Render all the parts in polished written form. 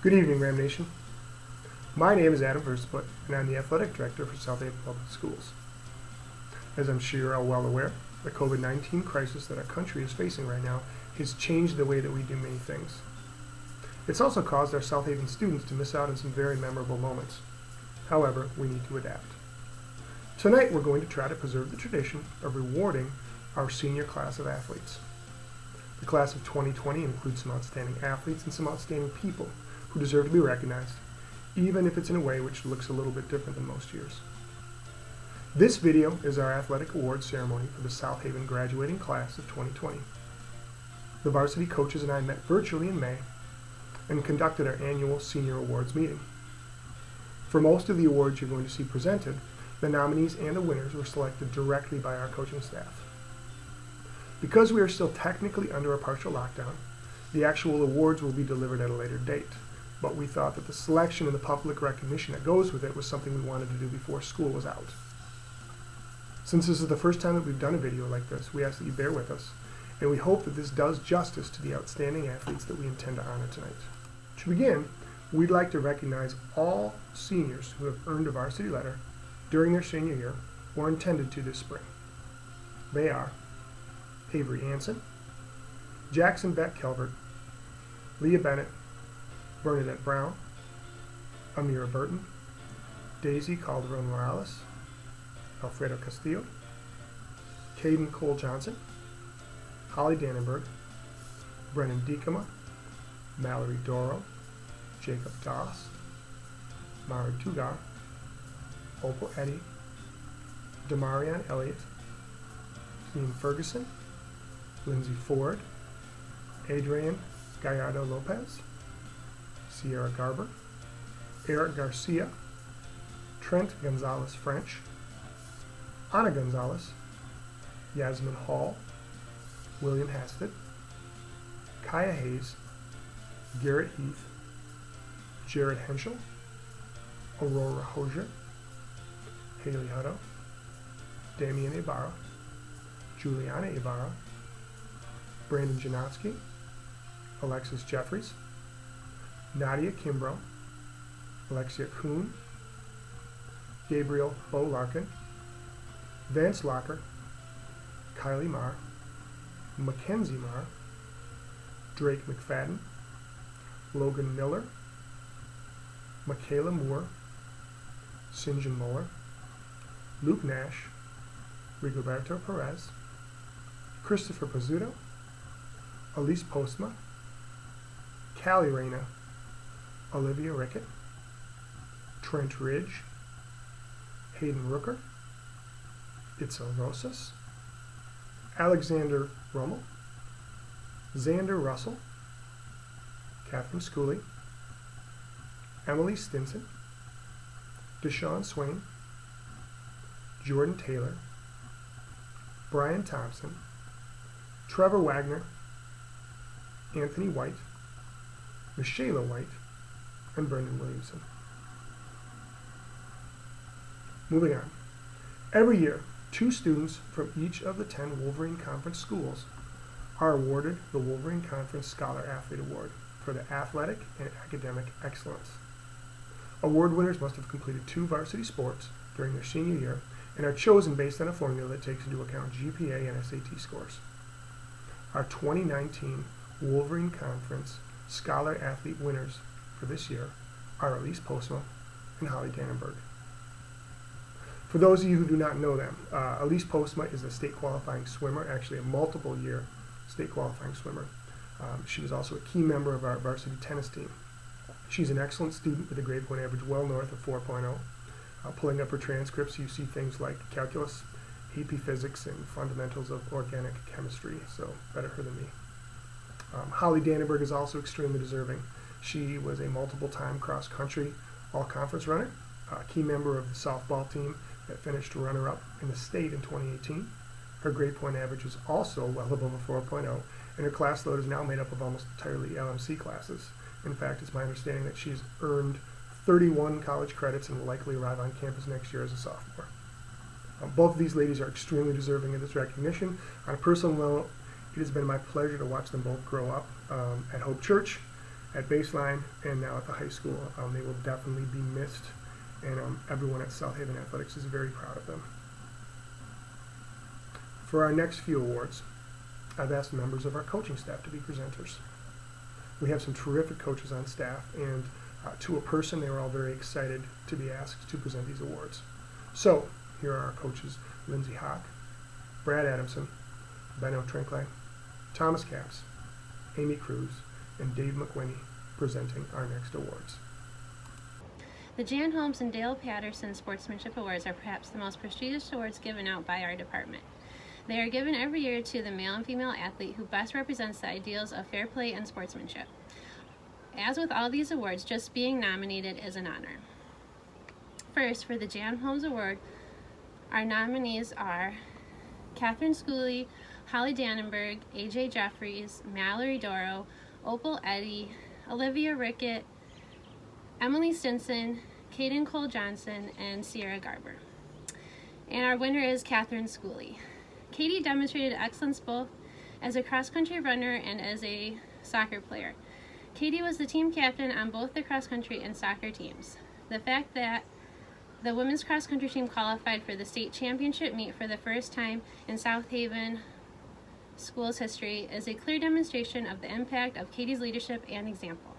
Good evening, Ram Nation. My name is Adam Versfoot, and I'm the Athletic Director for South Haven Public Schools. As I'm sure you're all well aware, the COVID-19 crisis that our country is facing right now has changed the way that we do many things. It's also caused our South Haven students to miss out on some very memorable moments. However, we need to adapt. Tonight, we're going to try to preserve the tradition of rewarding our senior class of athletes. The class of 2020 includes some outstanding athletes and some outstanding people who deserve to be recognized, even if it's in a way which looks a little bit different than most years. This video is our athletic awards ceremony for the South Haven graduating class of 2020. The varsity coaches and I met virtually in May and conducted our annual senior awards meeting. For most of the awards you're going to see presented, the nominees and the winners were selected directly by our coaching staff. Because we are still technically under a partial lockdown, the actual awards will be delivered at a later date. But we thought that the selection and the public recognition that goes with it was something we wanted to do before school was out. Since this is the first time that we've done a video like this, we ask that you bear with us, and we hope that this does justice to the outstanding athletes that we intend to honor tonight. To begin, we'd like to recognize all seniors who have earned a varsity letter during their senior year or intended to this spring. They are Avery Anson, Jackson Beck Calvert, Leah Bennett, Bernadette Brown, Amira Burton, Daisy Calderon Morales, Alfredo Castillo, Caden Cole Johnson, Holly Dannenberg, Brennan Diekema, Mallory Doro, Jacob Doss, Mari Tugar, Opal Eddy, Demarion Elliott, Keen Ferguson, Lindsay Ford, Adrian Gallardo Lopez, Sierra Garber, Eric Garcia, Trent Gonzalez French, Ana Gonzalez, Yasmin Hall, William Hasted, Kaya Hayes, Garrett Heath, Jared Henschel, Aurora Hosier, Haley Hutto, Damian Ibarra, Juliana Ibarra, Brandon Janotsky, Alexis Jeffries, Nadia Kimbrough, Alexia Kuhn, Gabriel Bo Larkin, Vance Locker, Kylie Marr, Mackenzie Marr, Drake McFadden, Logan Miller, Michaela Moore, Sinjin Muller, Luke Nash, Rigoberto Perez, Christopher Pizzuto, Elise Postma, Callie Reyna, Olivia Rickett, Trent Ridge, Hayden Rooker, Itzel Rosas, Alexander Rummel, Xander Russell, Catherine Schooley, Emily Stinson, Deshaun Swain, Jordan Taylor, Brian Thompson, Trevor Wagner, Anthony White, Michaela White, and Brendan Williamson. Moving on. Every year, 2 students from each of the 10 Wolverine Conference schools are awarded the Wolverine Conference Scholar Athlete Award for their athletic and academic excellence. Award winners must have completed 2 varsity sports during their senior year and are chosen based on a formula that takes into account GPA and SAT scores. Our 2019 Wolverine Conference Scholar Athlete winners for this year are Elise Postma and Holly Dannenberg. For those of you who do not know them, Elise Postma is a state qualifying swimmer, actually a multiple-year state qualifying swimmer. She was also a key member of our varsity tennis team. She's an excellent student with a grade point average well north of 4.0. Pulling up her transcripts, you see things like calculus, AP physics, and fundamentals of organic chemistry, so better her than me. Holly Dannenberg is also extremely deserving. She was a multiple-time cross-country all-conference runner, a key member of the softball team that finished runner-up in the state in 2018. Her grade point average is also well above a 4.0, and her class load is now made up of almost entirely LMC classes. In fact, it's my understanding that she's earned 31 college credits and will likely arrive on campus next year as a sophomore. Both of these ladies are extremely deserving of this recognition. On a personal note, it has been my pleasure to watch them both grow up at Hope Church at baseline and now at the high school. They will definitely be missed, and everyone at South Haven Athletics is very proud of them. For our next few awards, I've asked members of our coaching staff to be presenters. We have some terrific coaches on staff, and to a person, they were all very excited to be asked to present these awards. So, here are our coaches: Lindsay Hawk, Brad Adamson, Benno Trinkley, Thomas Capps, Amy Cruz, and Dave McWhinney presenting our next awards. The Jan Holmes and Dale Patterson Sportsmanship Awards are perhaps the most prestigious awards given out by our department. They are given every year to the male and female athlete who best represents the ideals of fair play and sportsmanship. As with all these awards, just being nominated is an honor. First, for the Jan Holmes Award, our nominees are Catherine Schooley, Holly Dannenberg, AJ Jeffries, Mallory Doro, Opal Eddy, Olivia Rickett, Emily Stinson, Kaden Cole Johnson, and Sierra Garber. And our winner is Catherine Schooley. Katie demonstrated excellence both as a cross-country runner and as a soccer player. Katie was the team captain on both the cross-country and soccer teams. The fact that the women's cross-country team qualified for the state championship meet for the first time in South Haven Schools history is a clear demonstration of the impact of Katie's leadership and example.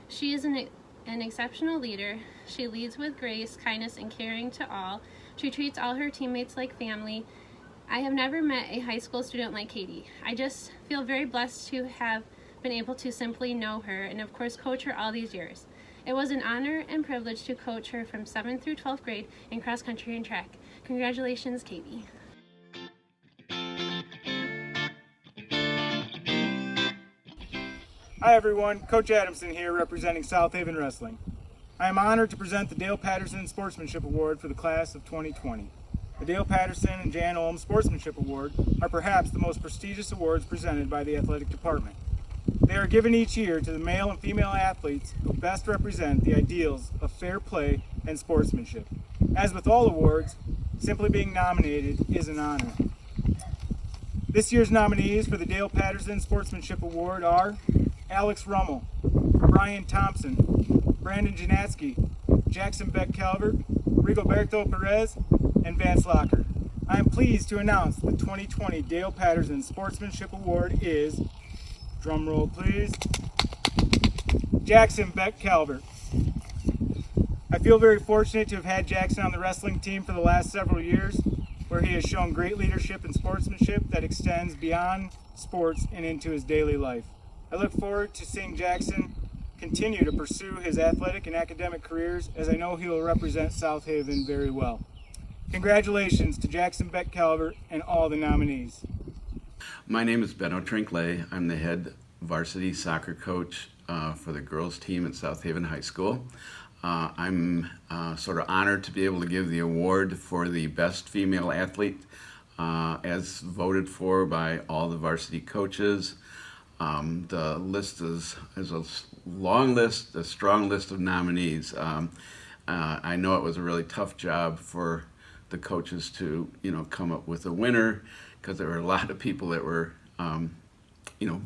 She is an exceptional leader. She leads with grace, kindness, and caring to all. She treats all her teammates like family. I have never met a high school student like Katie. I just feel very blessed to have been able to simply know her and of course coach her all these years. It was an honor and privilege to coach her from 7th through 12th grade in cross country and track. Congratulations, Katie. Hi everyone, Coach Adamson here representing South Haven Wrestling. I am honored to present the Dale Patterson Sportsmanship Award for the class of 2020. The Dale Patterson and Jan Holmes Sportsmanship Award are perhaps the most prestigious awards presented by the athletic department. They are given each year to the male and female athletes who best represent the ideals of fair play and sportsmanship. As with all awards, simply being nominated is an honor. This year's nominees for the Dale Patterson Sportsmanship Award are Alex Rummel, Brian Thompson, Brandon Janatsky, Jackson Beck-Calvert, Rigoberto Perez, and Vance Locker. I am pleased to announce the 2020 Dale Patterson Sportsmanship Award is, drum roll please, Jackson Beck-Calvert. I feel very fortunate to have had Jackson on the wrestling team for the last several years, where he has shown great leadership and sportsmanship that extends beyond sports and into his daily life. I look forward to seeing Jackson continue to pursue his athletic and academic careers, as I know he will represent South Haven very well. Congratulations to Jackson Beck-Calvert and all the nominees. My name is Benno Trinkley. I'm the head varsity soccer coach for the girls team at South Haven High School. I'm sort of honored to be able to give the award for the best female athlete as voted for by all the varsity coaches. The list is a long list, a strong list of nominees. I know it was a really tough job for the coaches to, come up with a winner, because there were a lot of people that were,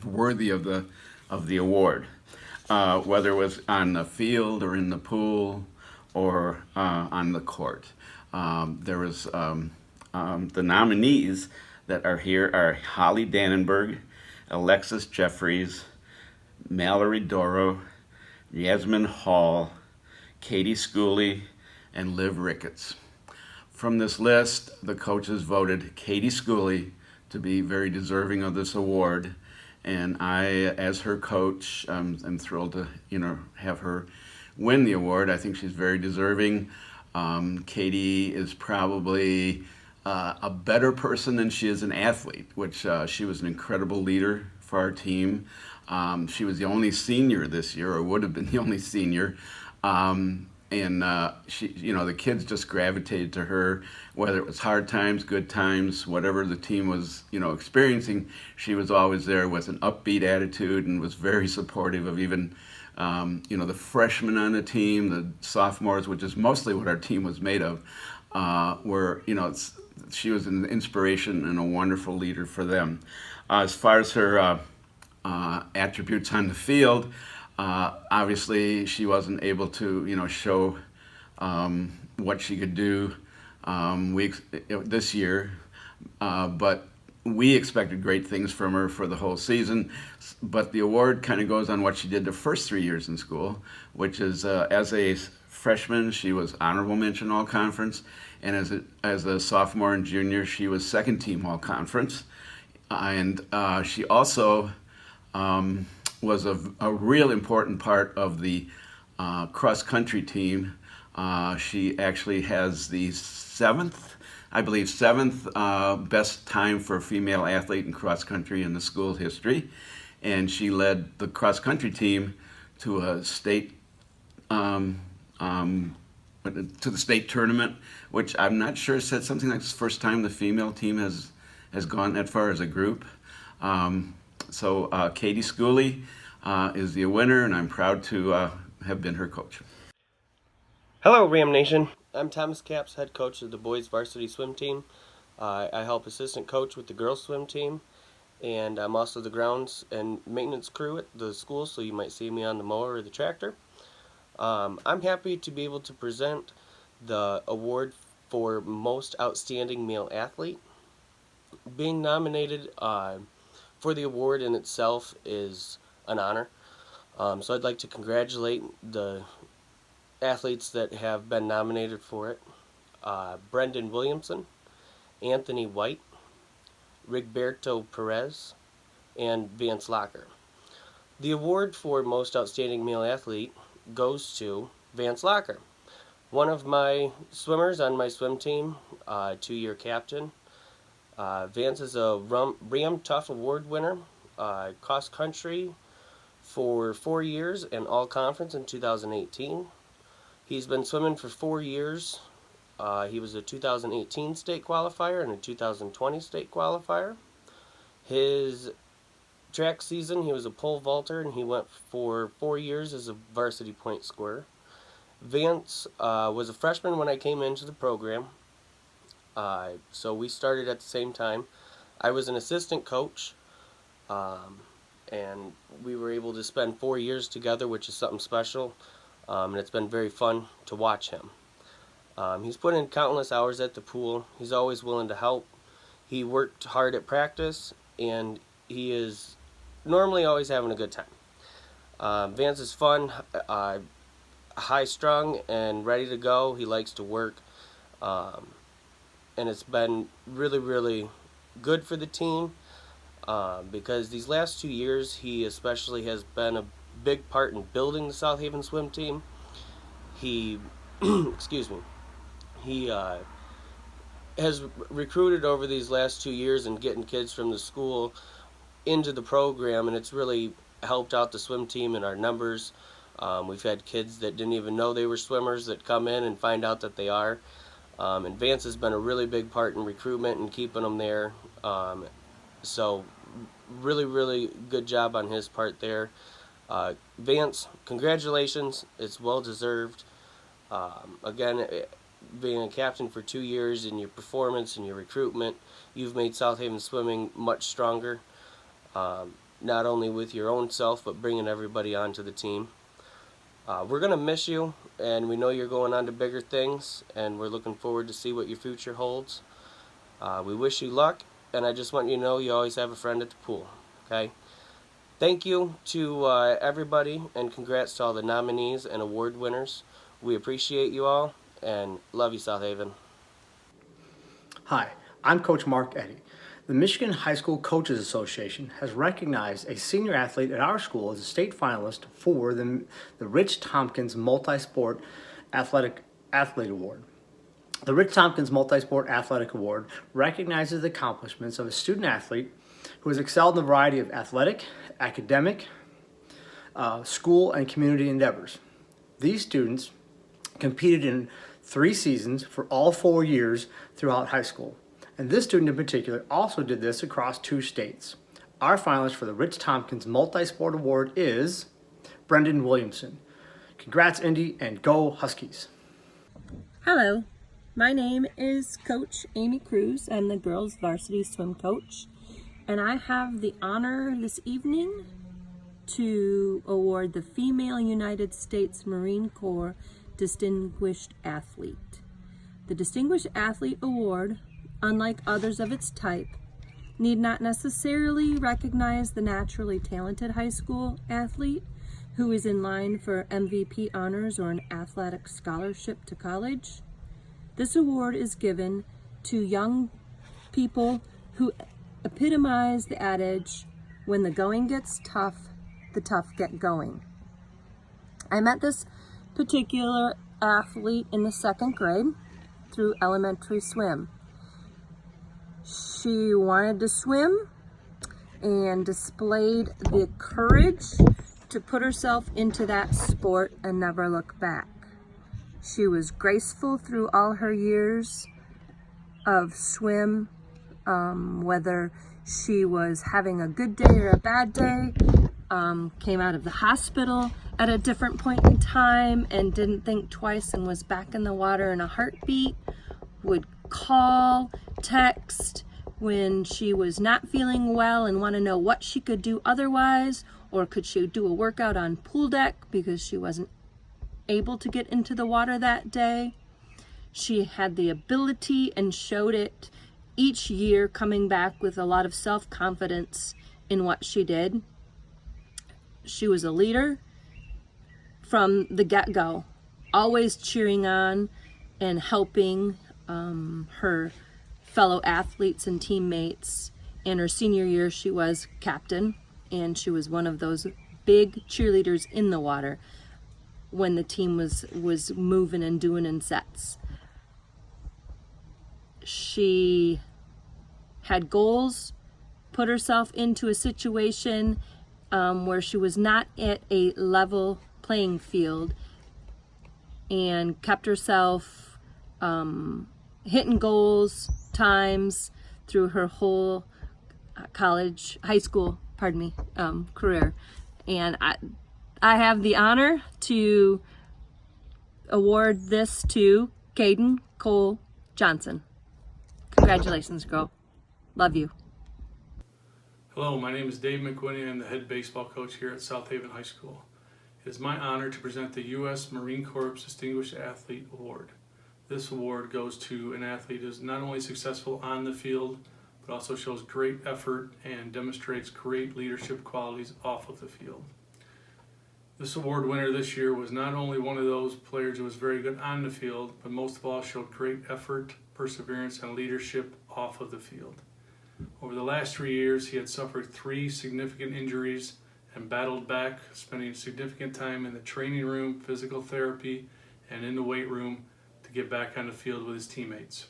worthy of the award, whether it was on the field or in the pool or on the court. There was the nominees that are here are Holly Dannenberg, Alexis Jeffries, Mallory Doro, Yasmin Hall, Katie Schooley, and Liv Ricketts. From this list, the coaches voted Katie Schooley to be very deserving of this award, and I, as her coach, am thrilled to have her win the award. I think she's very deserving. Katie is probably a better person than she is an athlete, which she was an incredible leader for our team. She was the only senior this year, or would have been the only senior. And she, the kids just gravitated to her, whether it was hard times, good times, whatever the team was, experiencing. She was always there with an upbeat attitude and was very supportive of even, the freshmen on the team, the sophomores, which is mostly what our team was made of, she was an inspiration and a wonderful leader for them. As far as her attributes on the field. Obviously, she wasn't able to, show what she could do this year, but we expected great things from her for the whole season. But the award kind of goes on what she did the first 3 years in school, which is as a freshman, she was honorable mention all conference, and as a sophomore and junior, she was second team all conference, and she also was a real important part of the cross country team. She actually has the seventh best time for a female athlete in cross country in the school history, and she led the cross country team to a state to the state tournament, which I'm not sure said something like it's the first time the female team has gone that far as a group. So Katie Schooley is the winner, and I'm proud to have been her coach. Hello, Ram Nation. I'm Thomas Capps, head coach of the boys varsity swim team. I help assistant coach with the girls swim team, and I'm also the grounds and maintenance crew at the school, so you might see me on the mower or the tractor. I'm happy to be able to present the award for Most Outstanding Male Athlete. Being nominated for the award in itself is an honor. So I'd like to congratulate the athletes that have been nominated for it. Brendan Williamson, Anthony White, Rigberto Perez, and Vance Locker. The award for Most Outstanding Male Athlete goes to Vance Locker, one of my swimmers on my swim team, 2-year captain. Vance is a Ram Tough Award winner, cross country for 4 years and all conference in 2018. He's been swimming for 4 years. He was a 2018 state qualifier and a 2020 state qualifier. His track season, he was a pole vaulter, and he went for 4 years as a varsity point scorer. Vance was a freshman when I came into the program, so we started at the same time. I was an assistant coach, and we were able to spend 4 years together, which is something special, and it's been very fun to watch him. He's put in countless hours at the pool. He's always willing to help. He worked hard at practice, and he is normally always having a good time. Vance is fun, high-strung, and ready to go. He likes to work, and it's been really, really good for the team because these last 2 years he especially has been a big part in building the South Haven swim team. He, he has recruited over these last 2 years and getting kids from the school into the program, and it's really helped out the swim team and our numbers. We've had kids that didn't even know they were swimmers that come in and find out that they are. And Vance has been a really big part in recruitment and keeping them there. So really, really good job on his part there. Vance, congratulations. It's well deserved. Again, being a captain for 2 years and your performance and your recruitment, you've made South Haven swimming much stronger. Not only with your own self, but bringing everybody onto the team. We're going to miss you, and we know you're going on to bigger things, and we're looking forward to see what your future holds. We wish you luck, and I just want you to know you always have a friend at the pool, okay? Thank you to everybody, and congrats to all the nominees and award winners. We appreciate you all, and love you, South Haven. Hi, I'm Coach Mark Eddy. The Michigan High School Coaches Association has recognized a senior athlete at our school as a state finalist for the Rich Tompkins Multi-Sport Athlete Award. The Rich Tompkins Multi-Sport Athletic Award recognizes the accomplishments of a student athlete who has excelled in a variety of athletic, academic, school, and community endeavors. These students competed in 3 seasons for all 4 years throughout high school. And this student in particular also did this across 2 states. Our finalist for the Rich Tompkins Multi-Sport Award is Brendan Williamson. Congrats, Indy, and go Huskies. Hello, my name is Coach Amy Cruz. I'm the girls varsity swim coach. and I have the honor this evening to award the Female United States Marine Corps Distinguished Athlete. The Distinguished Athlete Award, unlike others of its type, need not necessarily recognize the naturally talented high school athlete who is in line for MVP honors or an athletic scholarship to college. This award is given to young people who epitomize the adage, when the going gets tough, the tough get going. I met this particular athlete in the second grade through elementary swim. She wanted to swim and displayed the courage to put herself into that sport and never look back. She was graceful through all her years of swim, whether she was having a good day or a bad day, came out of the hospital at a different point in time and didn't think twice and was back in the water in a heartbeat, would call, text when she was not feeling well and want to know what she could do otherwise, or could she do a workout on pool deck because she wasn't able to get into the water that day. She had the ability and showed it each year, coming back with a lot of self-confidence in what she did. She was a leader from the get-go, always cheering on and helping her fellow athletes and teammates. In her senior year, she was captain, and she was one of those big cheerleaders in the water when the team was moving and doing in sets. She had goals, put herself into a situation where she was not at a level playing field, and kept herself hitting goals, times through her whole high school career. And I have the honor to award this to Caden Cole Johnson. Congratulations, girl. Love you. Hello, my name is Dave McWhinney. I'm the head baseball coach here at South Haven High School. It is my honor to present the U.S. Marine Corps Distinguished Athlete Award. This award goes to an athlete who is not only successful on the field, but also shows great effort and demonstrates great leadership qualities off of the field. This award winner this year was not only one of those players who was very good on the field, but most of all showed great effort, perseverance, and leadership off of the field. Over the last 3 years, he had suffered 3 significant injuries and battled back, spending significant time in the training room, physical therapy, and in the weight room to get back on the field with his teammates.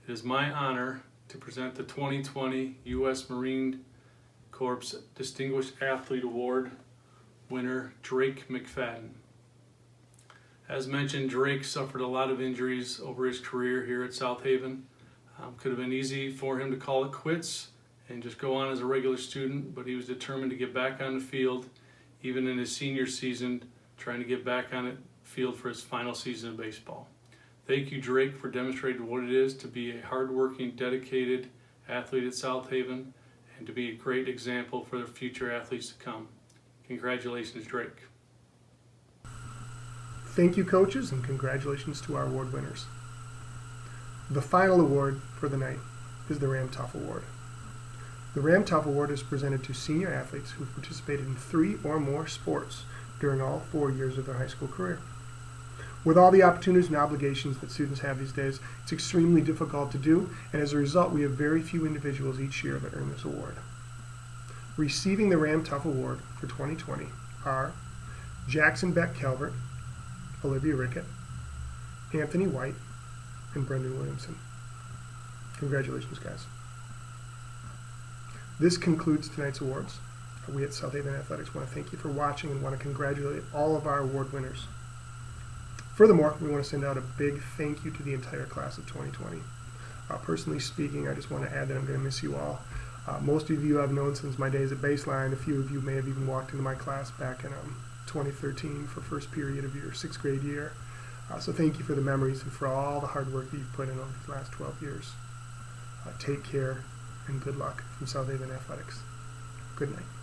It is my honor to present the 2020 U.S. Marine Corps Distinguished Athlete Award winner, Drake McFadden. As mentioned, Drake suffered a lot of injuries over his career here at South Haven. Could have been easy for him to call it quits and just go on as a regular student, but he was determined to get back on the field, even in his senior season, trying to get back on the field for his final season of baseball. Thank you, Drake, for demonstrating what it is to be a hardworking, dedicated athlete at South Haven and to be a great example for the future athletes to come. Congratulations, Drake. Thank you, coaches, and congratulations to our award winners. The final award for the night is the Ram Tough Award. The Ram Tough Award is presented to senior athletes who participated in 3 or more sports during all 4 years of their high school career. With all the opportunities and obligations that students have these days, it's extremely difficult to do, and as a result, we have very few individuals each year that earn this award. Receiving the Ram Tough Award for 2020 are Jackson Beck Calvert, Olivia Rickett, Anthony White, and Brendan Williamson. Congratulations, guys. This concludes tonight's awards. We at South Haven Athletics want to thank you for watching and want to congratulate all of our award winners. Furthermore, we want to send out a big thank you to the entire class of 2020. Personally speaking, I just want to add that I'm going to miss you all. Most of you I've known since my days at Baseline. A few of you may have even walked into my class back in 2013 for first period of your 6th grade year. So thank you for the memories and for all the hard work that you've put in over these last 12 years. Take care and good luck from South Haven Athletics. Good night.